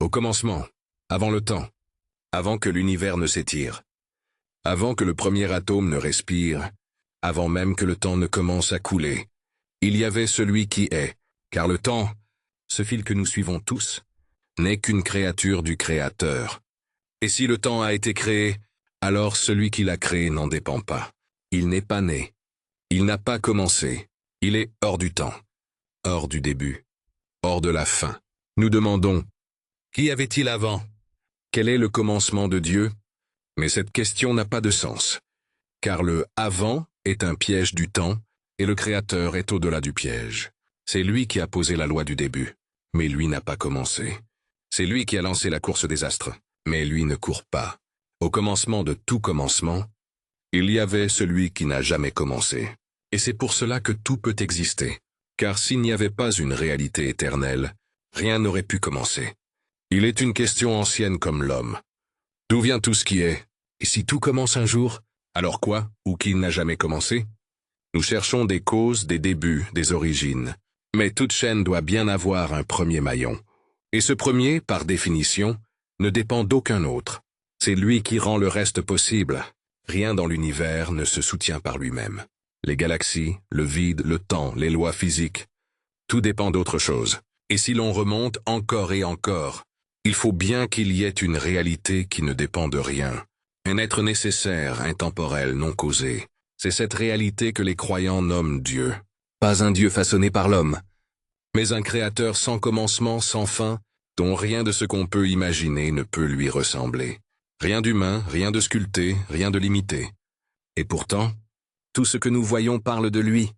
Au commencement, avant le temps, avant que l'univers ne s'étire, avant que le premier atome ne respire, avant même que le temps ne commence à couler, il y avait celui qui est, car le temps, ce fil que nous suivons tous, n'est qu'une créature du Créateur. Et si le temps a été créé, alors celui qui l'a créé n'en dépend pas. Il n'est pas né. Il n'a pas commencé. Il est hors du temps, hors du début, hors de la fin. Nous demandons, qu'y avait-il avant? Quel est le commencement de Dieu? Mais cette question n'a pas de sens, car le « avant » est un piège du temps, et le Créateur est au-delà du piège. C'est lui qui a posé la loi du début, mais lui n'a pas commencé. C'est lui qui a lancé la course des astres, mais lui ne court pas. Au commencement de tout commencement, il y avait celui qui n'a jamais commencé. Et c'est pour cela que tout peut exister, car s'il n'y avait pas une réalité éternelle, rien n'aurait pu commencer. Il est une question ancienne comme l'homme. D'où vient tout ce qui est? Et si tout commence un jour, alors quoi, ou qui n'a jamais commencé? Nous cherchons des causes, des débuts, des origines. Mais toute chaîne doit bien avoir un premier maillon. Et ce premier, par définition, ne dépend d'aucun autre. C'est lui qui rend le reste possible. Rien dans l'univers ne se soutient par lui-même. Les galaxies, le vide, le temps, les lois physiques, tout dépend d'autre chose. Et si l'on remonte encore et encore, il faut bien qu'il y ait une réalité qui ne dépend de rien. Un être nécessaire, intemporel, non causé. C'est cette réalité que les croyants nomment Dieu. Pas un Dieu façonné par l'homme, mais un créateur sans commencement, sans fin, dont rien de ce qu'on peut imaginer ne peut lui ressembler. Rien d'humain, rien de sculpté, rien de limité. Et pourtant, tout ce que nous voyons parle de lui.